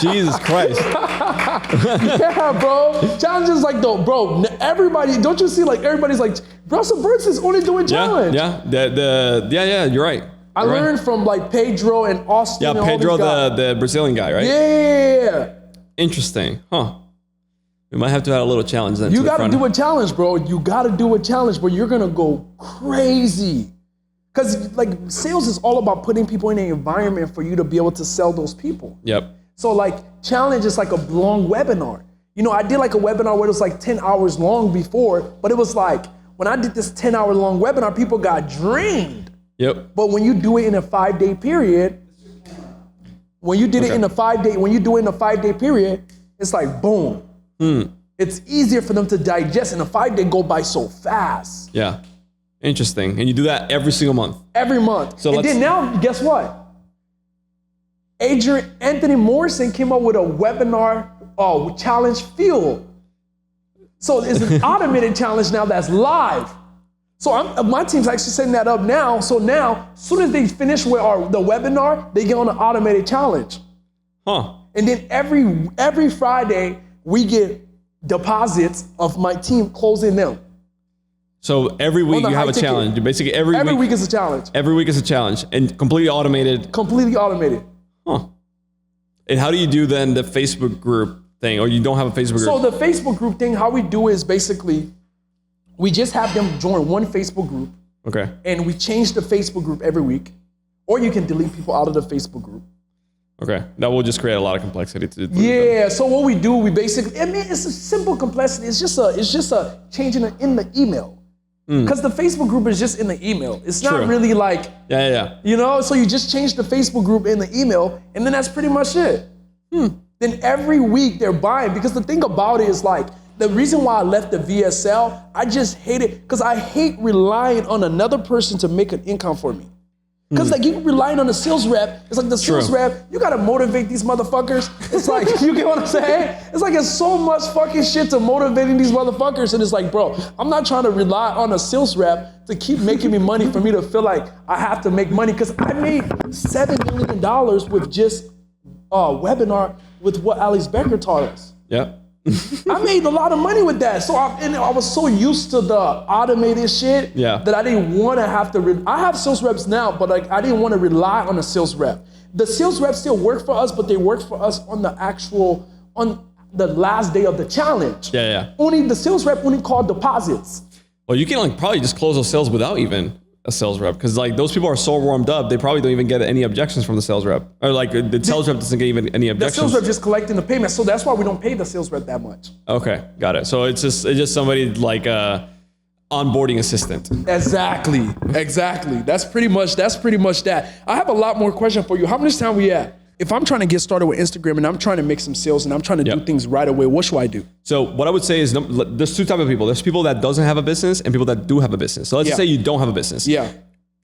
Jesus Christ. Yeah, bro. Challenges like bro, everybody, don't you see like everybody's like, Russell Burns is only doing challenge. Yeah, you're right. I learned from like Pedro and Austin. Yeah, and Pedro, the Brazilian guy, right? Yeah. Interesting. Huh. We might have to add a little challenge then. You got to do a challenge, bro. You got to do a challenge, but you're going to go crazy. Because like sales is all about putting people in an environment for you to be able to sell those people. Yep. So like challenge is like a long webinar. You know, I did like a webinar where it was like 10 hours long before, but it was like, when I did this 10-hour long webinar, people got drained. Yep. But when you do it in a 5-day period, when you did it in a 5-day, when you do it in a 5-day period, it's like boom. It's easier for them to digest, and a 5-day go by so fast. Yeah. Interesting. And you do that every single month? Every month. So and then now, guess what? Anthony Morrison came up with a webinar challenge field. So it's an automated challenge now that's live. So my team's actually setting that up now. So now, as soon as they finish with the webinar, they get on an automated challenge. Huh. And then every Friday, we get deposits of my team closing them. So every week you have a challenge. Basically every week is a challenge. Every week is a challenge and completely automated. Completely automated. Huh. And how do you do then the Facebook group thing, or you don't have a Facebook group? So the Facebook group thing, how we do is basically, we just have them join one Facebook group. Okay. And we change the Facebook group every week, or you can delete people out of the Facebook group. Okay, that will just create a lot of complexity to yeah. So what we do, we basically, I mean, it's a simple complexity. It's just a changing it in the email, because the Facebook group is just in the email. It's not really like you know. So you just change the Facebook group in the email, and then that's pretty much it. Then every week they're buying, because the thing about it is like, the reason why I left the VSL, I just hate it, because I hate relying on another person to make an income for me. Because like you relying on a sales rep, it's like the sales rep, you gotta motivate these motherfuckers. It's like, you get what I'm saying? It's like it's so much fucking shit to motivating these motherfuckers, and it's like, bro, I'm not trying to rely on a sales rep to keep making me money for me to feel like I have to make money, because I made $7 million with just a webinar with what Alex Becker taught us. Yeah. I made a lot of money with that. So I was so used to the automated shit that I didn't want to have to, I have sales reps now, but like I didn't want to rely on a sales rep. The sales reps still work for us, but they work for us on the last day of the challenge. Only the sales rep only called deposits. Well, you can like probably just close those sales without even a sales rep, because like those people are so warmed up, they probably don't even get any objections from the sales rep, or like the sales rep doesn't get even any objections. The sales rep just collecting the payment, so that's why we don't pay the sales rep that much. Okay, got it. So it's just somebody like onboarding assistant. Exactly. That's pretty much that. I have a lot more questions for you. How much time we at? If I'm trying to get started with Instagram and I'm trying to make some sales and I'm trying to do things right away, what should I do? So what I would say is there's two types of people. There's people that doesn't have a business and people that do have a business. So let's just say you don't have a business.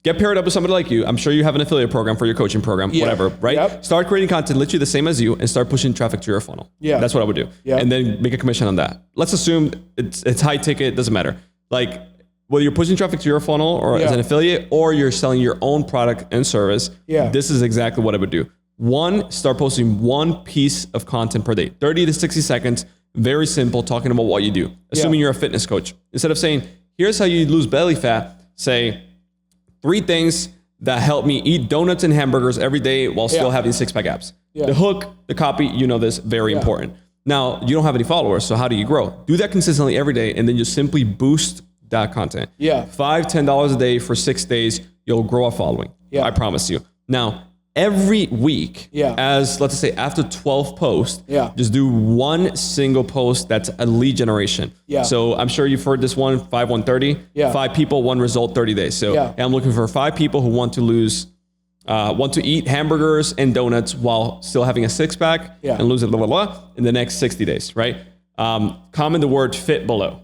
Get paired up with somebody like you. I'm sure you have an affiliate program for your coaching program, whatever, right? Start creating content literally the same as you and start pushing traffic to your funnel. That's what I would do. And then make a commission on that. Let's assume it's high ticket, doesn't matter. Like whether you're pushing traffic to your funnel or as an affiliate, or you're selling your own product and service, this is exactly what I would do. One, start posting one piece of content per day, 30 to 60 seconds, very simple, talking about what you do. Assuming you're a fitness coach. Instead of saying, here's how you lose belly fat, say 3 things that help me eat donuts and hamburgers every day while still having 6-pack abs. The hook, the copy, you know this, very important. Now, you don't have any followers, so how do you grow? Do that consistently every day, and then just simply boost that content. $5, $10 a day for 6 days, you'll grow a following. I promise you. Now, every week, as let's say after 12 posts, just do one single post that's a lead generation. So I'm sure you've heard this one, 5, 130. 5 people, 1 result, 30 days. So I'm looking for 5 people who want to eat hamburgers and donuts while still having a 6-pack and lose it in the next 60 days, right? Comment the word fit below.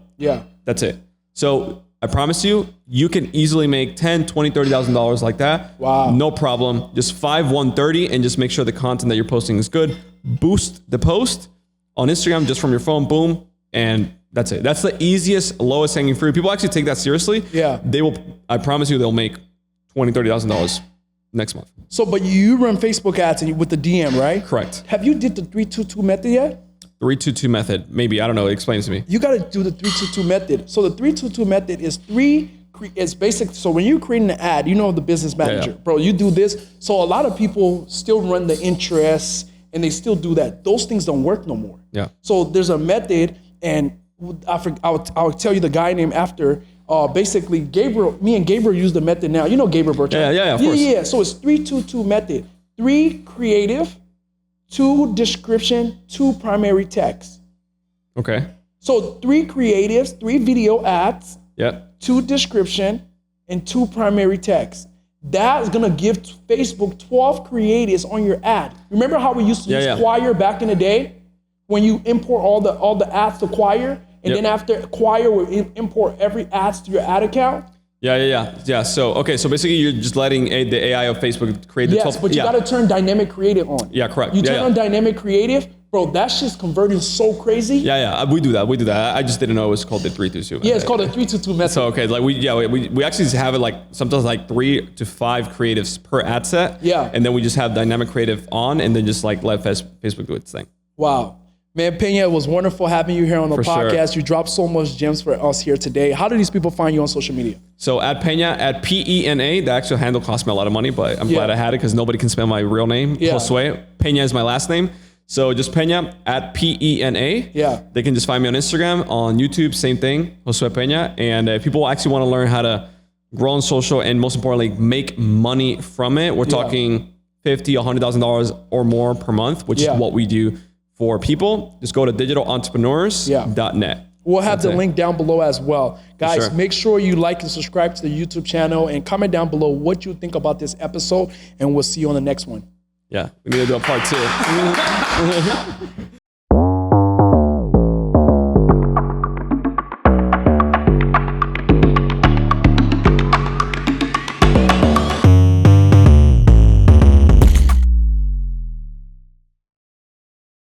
That's it. So I promise you, you can easily make $10,000, $20,000, $30,000 like that. No problem. Just 5, 130, and just make sure the content that you're posting is good. Boost the post on Instagram just from your phone, boom, and that's it. That's the easiest, lowest hanging fruit. People actually take that seriously. They will. I promise you, they'll make $20,000, $30,000 next month. So, but you run Facebook ads with the DM, right? Correct. Have you did the 3-2-2 method yet? 3-2-2 method, maybe, I don't know, explain it to me. You gotta do the 3-2-2 method. So the 3-2-2 method is it's basic. So when you're creating an ad, you know the business manager, bro, you do this. So a lot of people still run the interests and they still do that. Those things don't work no more. So there's a method, and I'll tell you the guy name after. basically me and Gabriel use the method now. You know Gabriel Bertrand. Yeah, of course. Yeah. So it's 3-2-2 method. 3 creative, 2 description, 2 primary text. Okay. So 3 creatives, 3 video ads, Yep. 2 description, and 2 primary text. That's gonna give Facebook 12 creatives on your ad. Remember how we used to use Quire back in the day? When you import all the ads to Quire, and then after Quire will import every ads to your ad account? Yeah. So basically you're just letting the AI of Facebook create the 12. Yes, but you gotta turn dynamic creative on. Yeah, correct. You turn on dynamic creative, bro, that shit's converting so crazy. Yeah, we do that. I just didn't know it was called the 3-2-2. Yeah, it's called a 3-2-2 method. So we actually have it like sometimes like 3 to 5 creatives per ad set. Yeah. And then we just have dynamic creative on, and then just like let Facebook do its thing. Wow. Man, Pena, it was wonderful having you here on the podcast. Sure. You dropped so much gems for us here today. How do these people find you on social media? So at Pena, at P-E-N-A, the actual handle cost me a lot of money, but I'm glad I had it because nobody can spell my real name. Josue. Pena is my last name. So just Pena at P-E-N-A. Yeah. They can just find me on Instagram, on YouTube, same thing, Josue Pena. And if people actually want to learn how to grow on social and most importantly, make money from it, we're talking $50,000, $100,000 or more per month, which is what we do for people. Just go to digitalentrepreneurs.net. We'll have the link down below as well. Guys, make sure you like and subscribe to the YouTube channel and comment down below what you think about this episode, and we'll see you on the next one. Yeah, we need to do a part 2.